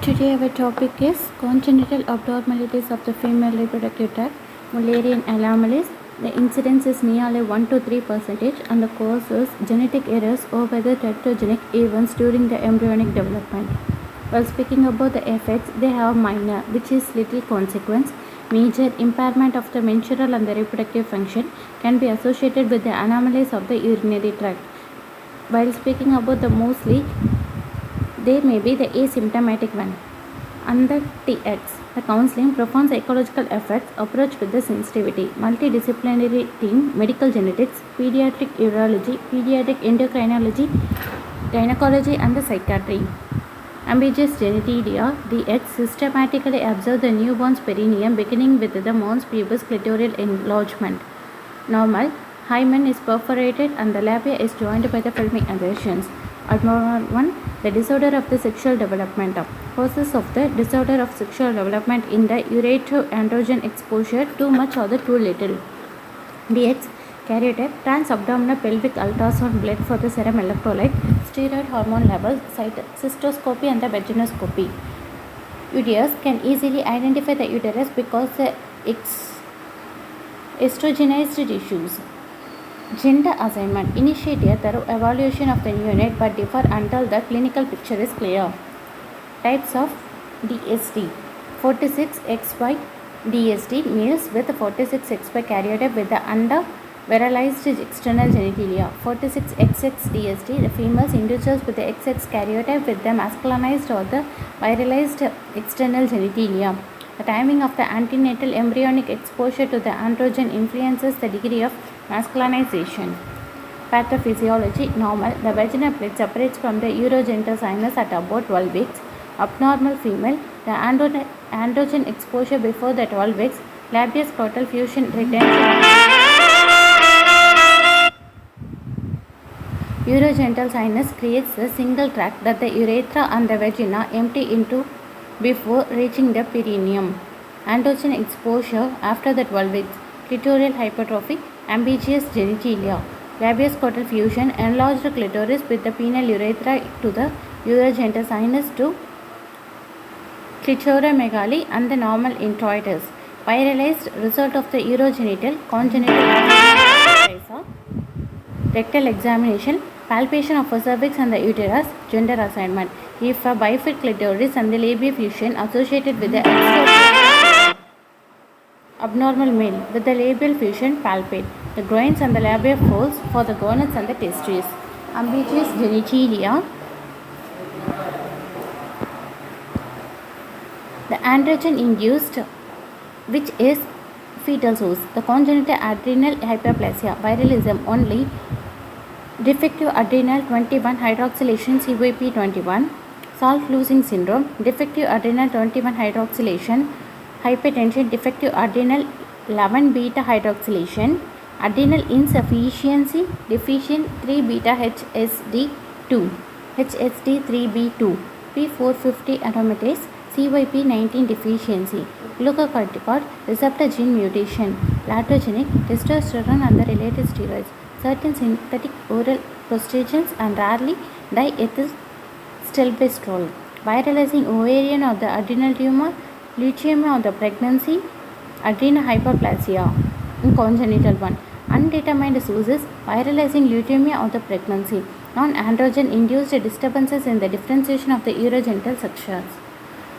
Today our topic is congenital abnormalities of the female reproductive tract, Mullerian anomalies. The incidence is nearly 1 to 3% and the cause is genetic errors or whether teratogenic events during the embryonic development. While speaking about the effects, they have minor, which is little consequence. Major impairment of the menstrual and the reproductive function can be associated with the anomalies of the urinary tract. While speaking about the mostly, there may be the asymptomatic one. Under TX, the counseling profound psychological effects approach with the sensitivity, multidisciplinary team, medical genetics, pediatric urology, pediatric endocrinology, gynecology and the psychiatry. Ambiguous genitalia, DX systematically observe the newborn's perineum beginning with the mons pubis clitoral enlargement. Normal, hymen is perforated and the labia is joined by the filmic adhesions. Abnormal 1, the disorder of the sexual development. Causes of the disorder of sexual development in the uretero-androgen exposure, too much or the too little. DX, karyotype, transabdominal pelvic ultrasound blood for the serum electrolyte, steroid hormone levels, cystoscopy and the vaginoscopy. Uterus can easily identify the uterus because the estrogenized tissues. Gender assignment. Initiate a thorough evaluation of the neonate but differ until the clinical picture is clear. Types of DSD. 46XY DSD, males with 46XY karyotype with the under-virilized external genitalia. 46XX DSD, the females, individuals with the XX karyotype with the masculinized or the virilized external genitalia. The timing of the antenatal embryonic exposure to the androgen influences the degree of masculinization. Pathophysiology. Normal, the vaginal plate separates from the urogenital sinus at about 12 weeks. Abnormal female, the androgen exposure before the 12 weeks. Labioscrotal fusion retention. Urogenital sinus creates a single tract that the urethra and the vagina empty into before reaching the perineum. Androgen exposure after the 12 weeks. Clitoral hypertrophy, ambiguous genitalia. Labioscrotal fusion, enlarged clitoris with the penile urethra to the urogenital sinus to clitoromegaly and the normal introitus. Virilized result of the urogenital congenital abnormalities. Rectal examination, palpation of the cervix and the uterus, gender assignment. If a bifid clitoris and the labia fusion associated with the abnormal male with the labial fusion palpate. The groins and the labia folds for the gonads and the testes. Ambiguous genitalia. The androgen induced, which is fetal source. The congenital adrenal hyperplasia, virilism only. Defective adrenal 21 hydroxylation CYP 21, salt losing syndrome, defective adrenal 21 hydroxylation, hypertension, defective adrenal 11 beta hydroxylation, adrenal insufficiency, deficient 3 beta HSD2, HSD3B2, P450 aromatase, CYP 19 deficiency, glucocorticoid receptor gene mutation, iatrogenic, testosterone and the related steroids, certain synthetic oral prostagens and rarely diethylstilbestrol, viralizing ovarian or the adrenal tumor, leukemia of the pregnancy, adrenal hyperplasia in congenital one, undetermined sources, viralizing leukemia of the pregnancy, non-androgen induced disturbances in the differentiation of the urogenital structures.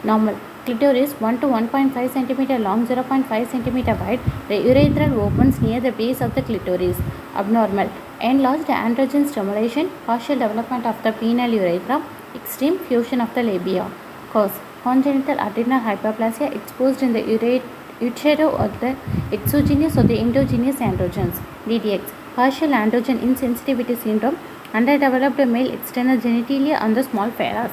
Normal, clitoris 1 to 1.5 cm long, 0.5 cm wide. The urethral opens near the base of the clitoris. Abnormal, enlarged androgen stimulation, partial development of the penile urethra, extreme fusion of the labia. Cause, congenital adrenal hyperplasia exposed in the utero or the exogenous or the endogenous androgens. DDX, partial androgen insensitivity syndrome, underdeveloped male external genitalia on the small phallus.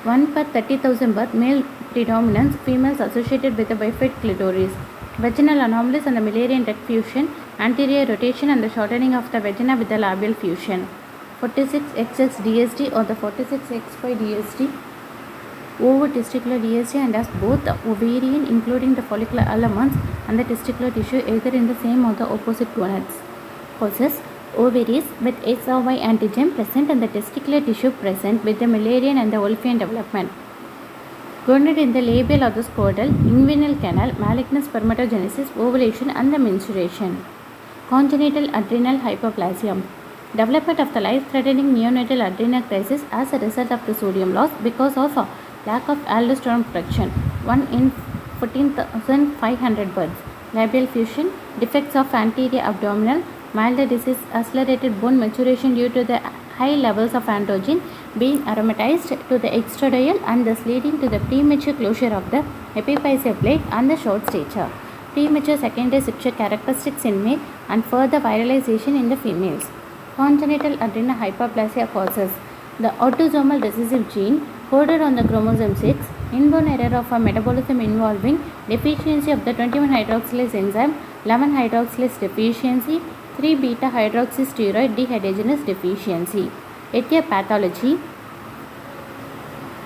1 per 30,000 birth, male predominance, females associated with the bifid clitoris. Vaginal anomalies and the Mullerian duct fusion, anterior rotation and the shortening of the vagina with the labial fusion. 46XX DSD or the 46XY DSD, ovotesticular DSD and has both the ovarian including the follicular elements and the testicular tissue either in the same or the opposite gonads. Causes, Ovaries with X or Y antigen present and the testicular tissue present with the Mullerian and the Wolffian development. Gonad in the labial or the scrotal, inguinal canal, malignant spermatogenesis, ovulation and the menstruation. Congenital adrenal hyperplasia. Development of the life-threatening neonatal adrenal crisis as a result of the sodium loss because of a lack of aldosterone production. 1 in 14,500 births. Labial fusion, defects of anterior abdominal, milder disease, accelerated bone maturation due to the high levels of androgen being aromatized to the extradial and thus leading to the premature closure of the epiphyseal plate and the short stature. Premature secondary sexual characteristics in male and further viralization in the females. Congenital adrenal hyperplasia causes the autosomal recessive gene coded on the chromosome 6, inborn error of a metabolism involving deficiency of the 21-hydroxylase enzyme, 11-hydroxylase deficiency, 3-beta-hydroxysteroid dehydrogenase deficiency. Etiology.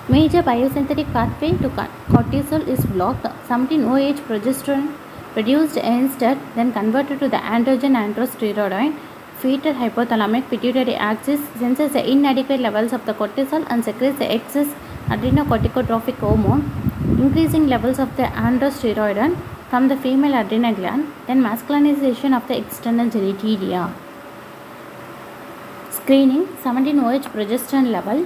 Major biosynthetic pathway to cortisol is blocked. 17-OH progesterone produced instead, then converted to the androgen androsteroid. Fetal hypothalamic pituitary axis senses the inadequate levels of the cortisol and secretes the excess adrenocorticotropic hormone, increasing levels of the androsteroid from the female adrenal gland, then masculinization of the external genitalia. Screening. 17-OH progesterone level.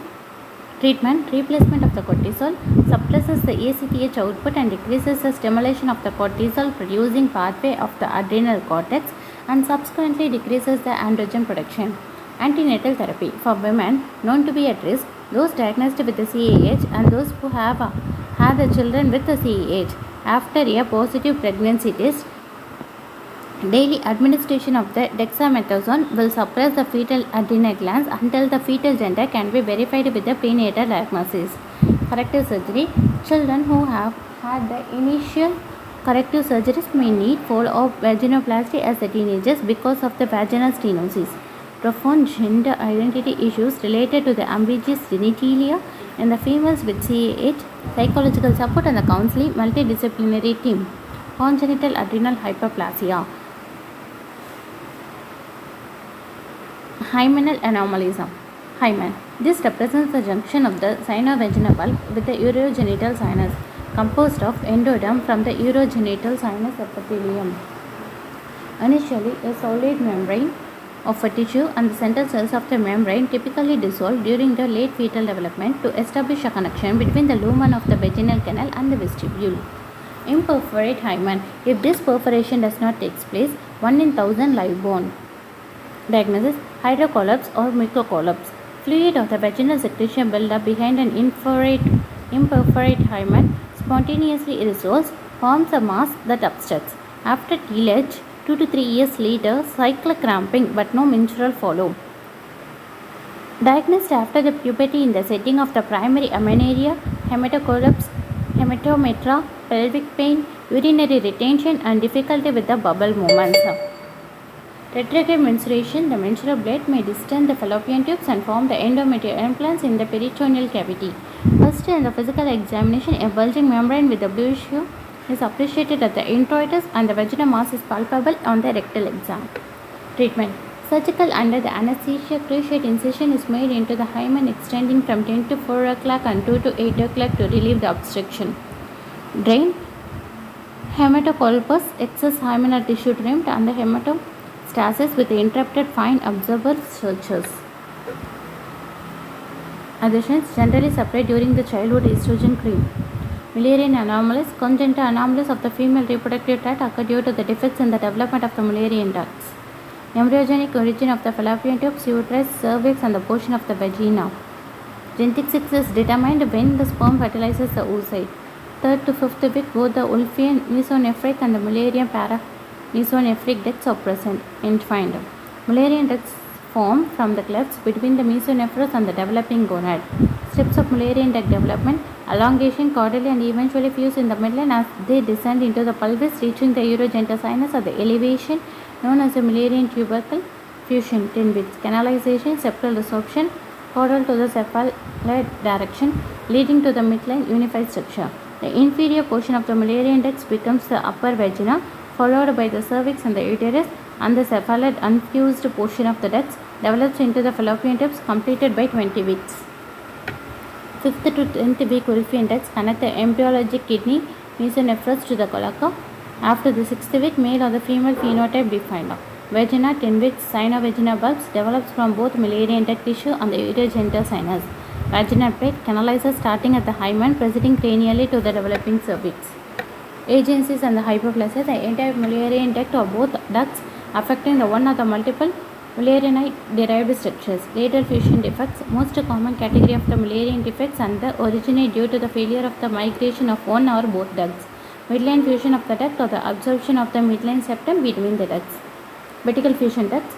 Treatment. Replacement of the cortisol suppresses the ACTH output and decreases the stimulation of the cortisol producing pathway of the adrenal cortex and subsequently decreases the androgen production. Antenatal therapy. For women known to be at risk, those diagnosed with the CAH and those who have had the children with the CAH. After a positive pregnancy test, daily administration of the dexamethasone will suppress the fetal adrenal glands until the fetal gender can be verified with the prenatal diagnosis. Corrective surgery. Children who have had the initial corrective surgeries may need follow-up vaginoplasty as the teenagers because of the vaginal stenosis. Profound gender identity issues related to the ambiguous genitalia in the females with CAH, psychological support and the counseling multidisciplinary team. Congenital adrenal hyperplasia. Hymenal anomalies. Hymen. This represents the junction of the sinovaginal bulb with the urogenital sinus, composed of endoderm from the urogenital sinus epithelium. Initially, a solid membrane of a tissue and the central cells of the membrane typically dissolve during the late fetal development to establish a connection between the lumen of the vaginal canal and the vestibule. Imperforate hymen. If this perforation does not take place, 1 in 1000 live born. Diagnosis: hydrocolapse or microcolapse. Fluid of the vaginal secretion buildup behind an imperforate hymen spontaneously resolves, forms a mass that obstructs. After tillage, 2 to 3 years later, cyclic cramping but no menstrual follow. Diagnosed after the puberty in the setting of the primary amenorrhea, hematocolapse, hematometra, pelvic pain, urinary retention and difficulty with the bowel movements. Retrograde menstruation. The menstrual blood may distend the fallopian tubes and form the endometrial implants in the peritoneal cavity. First, in the physical examination, a bulging membrane with the bluish hue is appreciated at the introitus and the vaginal mass is palpable on the rectal exam. Treatment. Surgical under the anesthesia, cruciate incision is made into the hymen extending from 10 to 4 o'clock and 2 to 8 o'clock to relieve the obstruction. Drain. Hematocolpus, excess hymenal tissue trimmed and the hematostasis with the interrupted fine observer sutures. Additions generally separate during the childhood estrogen cream. Mullerian anomalies. Congenital anomalies of the female reproductive tract occur due to the defects in the development of the Mullerian ducts. Embryogenic origin of the fallopian tubes, uterus, cervix and the portion of the vagina. Genetic sex is determined when the sperm fertilizes the oocyte. 3rd to 5th week, both the Wolffian mesonephric and the Mullerian paramesonephric ducts are present. Entwined. Mullerian ducts form from the clefts between the mesonephros and the developing gonad. Steps of Mullerian duct development: elongation, caudally and eventually fuse in the midline as they descend into the pelvis, reaching the urogenital sinus at the elevation known as the Mullerian tubercle. Fusion 10 weeks. Canalization, septal resorption, caudal to the cephalad direction, leading to the midline unified structure. The inferior portion of the Mullerian ducts becomes the upper vagina, followed by the cervix and the uterus, and the cephalad unfused portion of the ducts develops into the fallopian tubes completed by 20 weeks. 5th to 10th week Wolffian ducts connect the embryologic kidney mesonephros to the cloaca. After the 6th week, male or the female phenotype defined. Vagina, 10 weeks, sino-vaginal bulbs develops from both Mullerian duct tissue and the urogenital sinus. Vaginal plate canalizes starting at the hymen, proceeding cranially to the developing cervix. Agencies and the hypoplasia, the entire Mullerian duct or both ducts affecting the one or the multiple Mullerianite-derived structures. Lateral fusion defects, most common category of the Mullerian defects and the originate due to the failure of the migration of one or both ducts. Midline fusion of the duct or the absorption of the midline septum between the ducts. Vertical fusion ducts,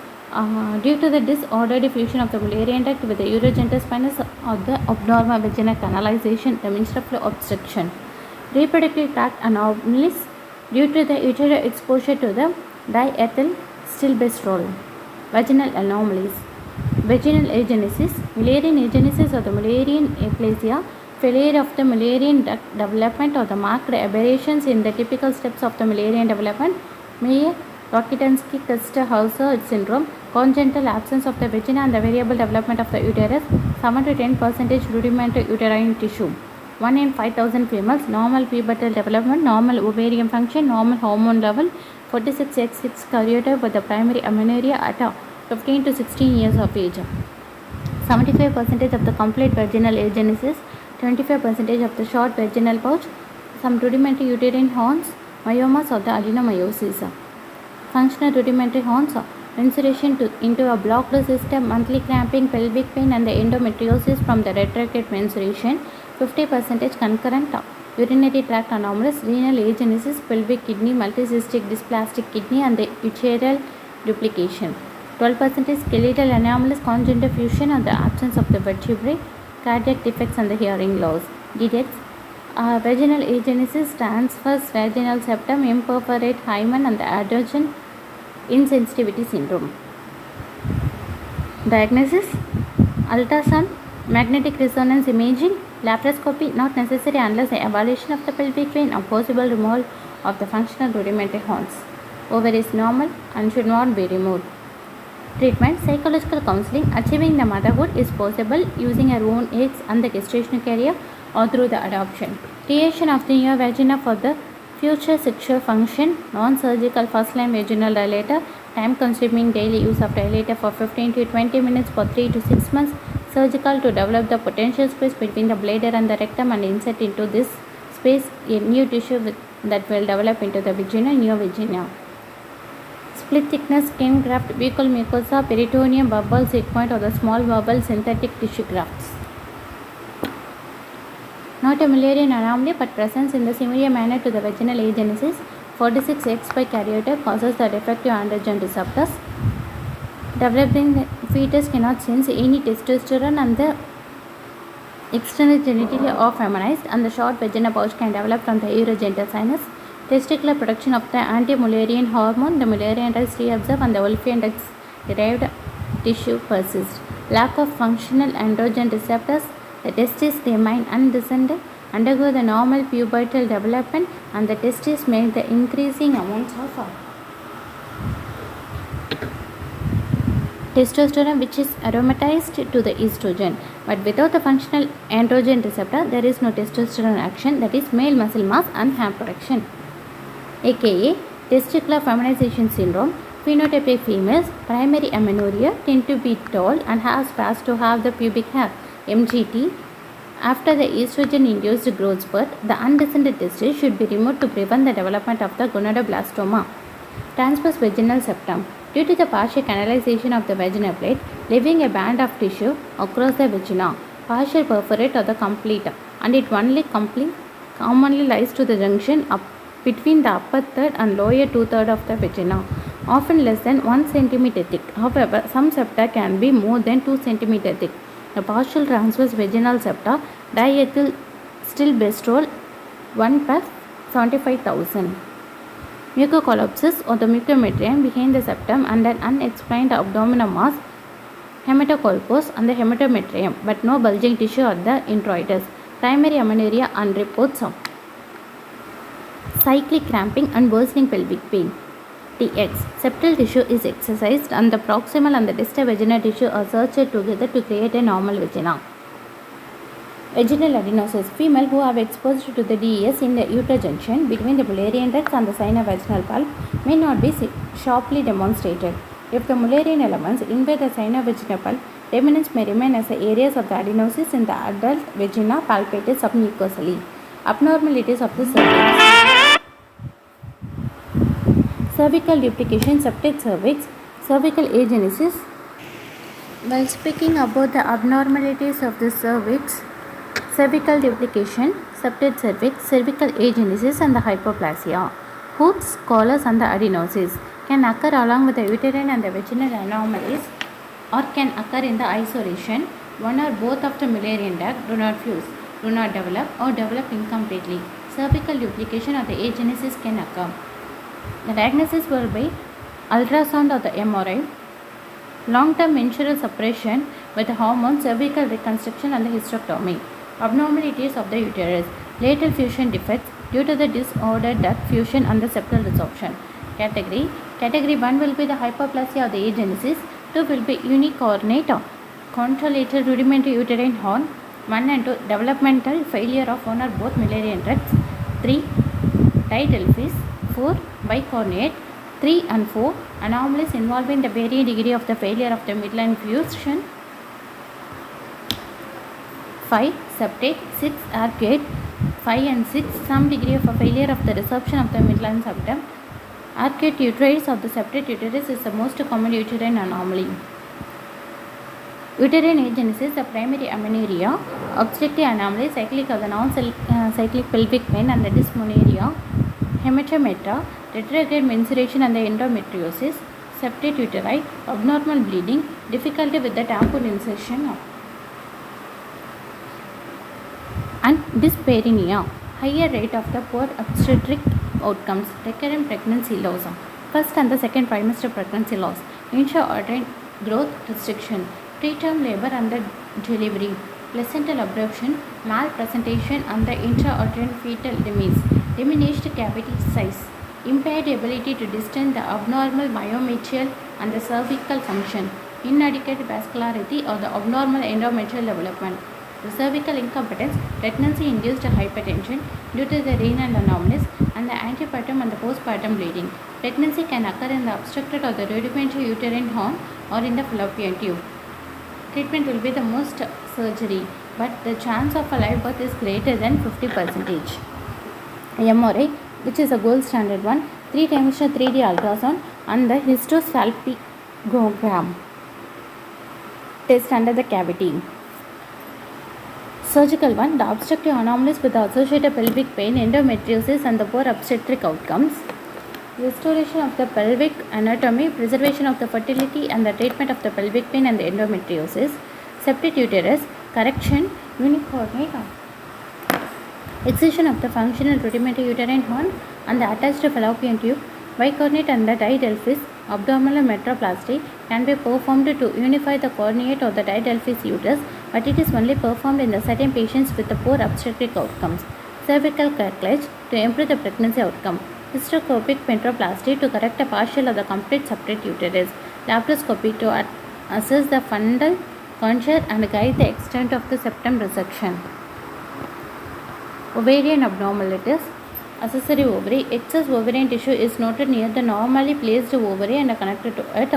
due to the disordered fusion of the Mullerian duct with the urogenital spinous or the abnormal vaginal canalization, the menstrual flow obstruction. Reproductive tract anomalies due to the uterine exposure to the diethyl stilbestrol. Vaginal anomalies. Vaginal agenesis, Mullerian agenesis or the Mullerian aplasia, failure of the Mullerian duct development or the marked aberrations in the typical steps of the Mullerian development, Rokitansky-Kuster-Hauser syndrome, congenital absence of the vagina and the variable development of the uterus, 7 to 10% rudimentary uterine tissue. 1 in 5,000 females, normal pubertal development, normal ovarian function, normal hormone level, 46X6 karyotype with the primary amenorrhea at 15 to 16 years of age. 75% of the complete vaginal agenesis, 25% of the short vaginal pouch, some rudimentary uterine horns, myomas of the adenomyosis. Functional rudimentary horns, menstruation into a blocked system, monthly cramping, pelvic pain and the endometriosis from the retracted menstruation, 50% concurrent urinary tract anomalies, renal agenesis, pelvic kidney, multicystic dysplastic kidney and the uterial duplication. 12% skeletal anomalies, congenital fusion and the absence of the vertebrae, cardiac defects and the hearing loss. Details. Vaginal agenesis, transverse vaginal septum, imperforate hymen and the androgen insensitivity syndrome. Diagnosis: ultrasound, magnetic resonance imaging, laparoscopy not necessary unless the evaluation of the pelvic vein or possible removal of the functional rudimentary horns. Ovaries normal and should not be removed. Treatment: psychological counseling. Achieving the motherhood is possible using our own eggs and the gestational carrier or through the adoption. Creation of the new vagina for the future sexual function. Non-surgical first-line vaginal dilator. Time-consuming daily use of dilator for 15 to 20 minutes for 3 to 6 months. Surgical to develop the potential space between the bladder and the rectum and insert into this space a new tissue that will develop into the vagina, new vagina. Split thickness skin graft, buccal mucosa, peritoneum, bubble, sigmoid or the small bubble synthetic tissue grafts. Not a Mullerian anomaly but presence in the similar manner to the vaginal agenesis. 46X5 karyotype causes the defective androgen receptors. Developing the fetus cannot sense any testosterone and the external genitalia are feminized and the short vaginal pouch can develop from the urogenital sinus. Testicular production of the anti-Mullerian hormone, the Mullerian ducts reabsorb and the Wolffian ducts derived tissue persists. Lack of functional androgen receptors, the testes remain undescended, undergo the normal pubertal development and the testes make the increasing amounts of testosterone which is aromatized to the estrogen. But without the functional androgen receptor, there is no testosterone action, that is male muscle mass and hair production. aka testicular feminization syndrome. Phenotypic females, primary amenorrhea, tend to be tall and have sparse to have the pubic hair. MGT. After the estrogen-induced growth spurt, the undescended testes should be removed to prevent the development of the gonadoblastoma. Transverse vaginal septum. Due to the partial canalization of the vaginal plate, leaving a band of tissue across the vagina, partial perforate or the complete, and it only commonly lies to the junction between the upper third and lower two-thirds of the vagina, often less than 1 cm thick. However, some septa can be more than 2 cm thick. The partial transverse vaginal septa, diethyl stilbestrol 1 per 75,000. Mucocolapsis or the mucometrium behind the septum and an unexplained abdominal mass, hematocolpos and the hematometrium, but no bulging tissue at the introitus. Primary amenorrhea and reports of cyclic cramping and worsening pelvic pain. TX. Septal tissue is excised and the proximal and the distal vaginal tissue are searched together to create a normal vagina. Vaginal adenosis. Female who have exposed to the DES in the uterine junction between the Mullerian ducts and the sinovaginal pulp may not be sharply demonstrated. If the Mullerian elements invade the sinovaginal pulp, remnants may remain as the areas of the adenosis in the adult vagina palpated submucosally. Abnormalities of the cervix. Cervical duplication, septate cervix, cervical agenesis. While speaking about the abnormalities of the cervix, cervical duplication, septate cervix, cervical agenesis and the hypoplasia, hoops, collars and the adenosis can occur along with the uterine and the vaginal anomalies or can occur in the isolation. One or both of the Mullerian duct do not fuse, do not develop or develop incompletely. Cervical duplication or the agenesis can occur. The diagnosis will be ultrasound or the MRI, long-term menstrual suppression with hormone, cervical reconstruction and the hysterectomy. Abnormalities of the uterus, lateral fusion defects due to the disordered duct fusion and the septal resorption. Category 1 will be the hypoplasia of the agenesis, 2 will be unicornate, contralateral rudimentary uterine horn, 1 and 2 developmental failure of one or both Mullerian ducts, 3 didelphys, 4 bicornate, 3 and 4 anomalies involving the varying degree of the failure of the midline fusion, 5 septate, 6 arcuate, 5 and 6 some degree of a failure of the resorption of the midline septum. Arcuate uterus of the septate uterus is the most common uterine anomaly. Uterine agenesis, the primary amenorrhea, obstetric anomaly, cyclic or the non-cyclic pelvic pain and the dysmenorrhea, hematometa, retrograde menstruation and the endometriosis, septate uteri, abnormal bleeding, difficulty with the tampon insertion and dyspareunia, higher rate of the poor obstetric outcomes, recurrent pregnancy loss, first and the second trimester pregnancy loss, intra-uterine growth restriction, preterm labor and the delivery, placental abruption, malpresentation and the intra-uterine fetal demise, diminished cavity size, impaired ability to distend the abnormal myometrial and the cervical function, inadequate vascularity or the abnormal endometrial development. The cervical incompetence, pregnancy-induced hypertension due to the renal anomalies and the antepartum and the postpartum bleeding. Pregnancy can occur in the obstructed or the rudimentary uterine horn or in the fallopian tube. Treatment will be the most surgery, but the chance of a live birth is greater than 50%. MRI, which is a gold standard one, 3-dimensional 3D ultrasound and the hysterosalpingogram test under the cavity. Surgical one, the obstructive anomalies with the associated pelvic pain, endometriosis and the poor obstetric outcomes. Restoration of the pelvic anatomy, preservation of the fertility and the treatment of the pelvic pain and the endometriosis. Septate uterus, correction, unicornate, excision of the functional rudimentary uterine horn and the attached fallopian tube. Bicornate and the didelphys abdominal metroplasty can be performed to unify the corneate or the didelphys uterus, but it is only performed in the certain patients with the poor obstetric outcomes. Cervical cartilage to improve the pregnancy outcome. Hysteroscopic pentroplasty to correct a partial or the complete septate uterus. Laparoscopy to assess the fundal contour and guide the extent of the septum resection. Ovarian abnormalities. Accessory ovary. Excess ovarian tissue is noted near the normally placed ovary and connected to it.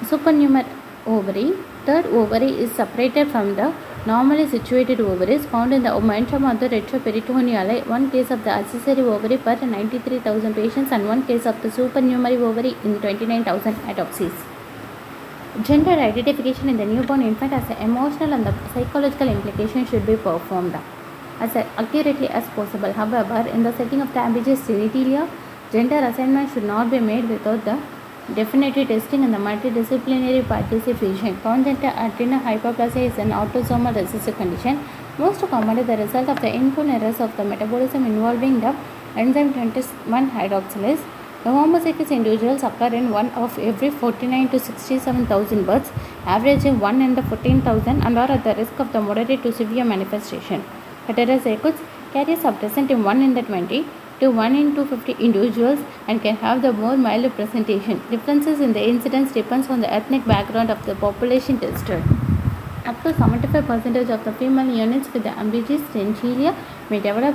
Supernumerary ovary. Third ovary is separated from the normally situated ovaries found in the omentum of the retroperitoneal. One case of the accessory ovary per 93,000 patients and one case of the supernumerary ovary in 29,000 autopsies. Gender identification in the newborn infant as an emotional and the psychological implication should be performed as accurately as possible. However, in the setting of the ambiguous genitalia, gender assignment should not be made without the definitive testing and the multidisciplinary participation. Congenital adrenal hyperplasia is an autosomal recessive condition, most commonly the result of the inborn errors of the metabolism involving the enzyme 21 hydroxylase. The homozygous individuals occur in 1 of every 49 to 67,000 births, averaging 1 in the 14,000, and are at the risk of the moderate to severe manifestation. Heterozygotes carriers are present in 1 in the 20. to 1 in 250 individuals and can have the more mild presentation. Differences in the incidence depends on the ethnic background of the population tested. Up to 75% of the female units with the ambiguous genital may develop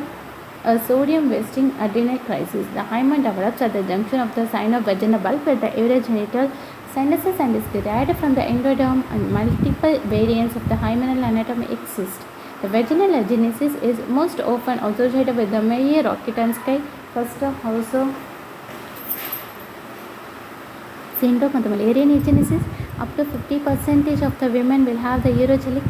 a sodium wasting adrenal crisis. The hymen develops at the junction of the sino-vaginal bulb with the urogenital sinuses and is derived from the endoderm, and multiple variants of the hymenal anatomy exist. The vaginal agenesis is most often associated with the Meyer-Rokitansky first house syndrome and the Mullerian agenesis. Up to 50% of the women will have the urogenic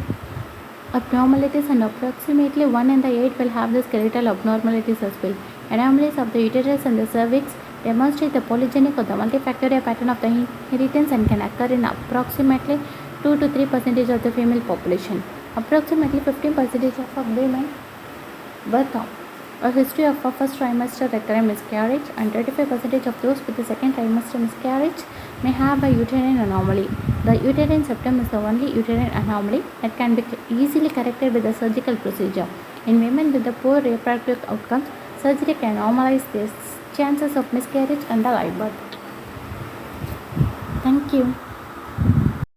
abnormalities, and approximately 1 in 8 will have the skeletal abnormalities as well. Anomalies of the uterus and the cervix demonstrate the polygenic or the multifactorial pattern of the inheritance and can occur in approximately 2 to 3% of the female population. Approximately 15% of women birth out a history of a first trimester recurrent miscarriage, and 35% of those with the second trimester miscarriage may have a uterine anomaly. The uterine septum is the only uterine anomaly that can be easily corrected with a surgical procedure. In women with the poor reproductive outcomes, surgery can normalize their chances of miscarriage and the live birth. Thank you.